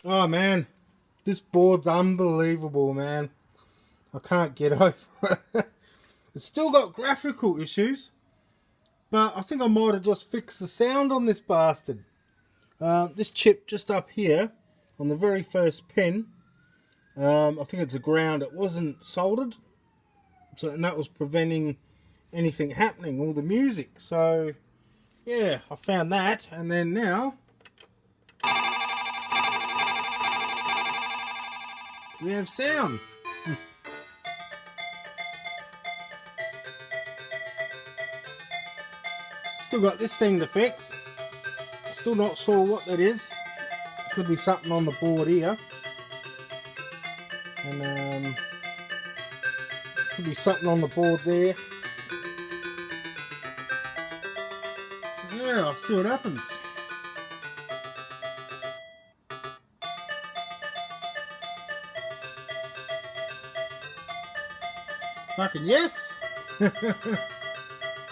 Oh man, this board's unbelievable, man. I can't get over it. It's still got graphical issues, but I think I might have just fixed the sound on this bastard. This chip just up here on the very first pin, I think it's a ground. It wasn't soldered, and that was preventing anything happening, all the music. So yeah, I found that, and then now we have sound. Still got this thing to fix. Still not sure what that is. Could be something on the board here, and could be something on the board there. Yeah, I'll see what happens. Fucking yes!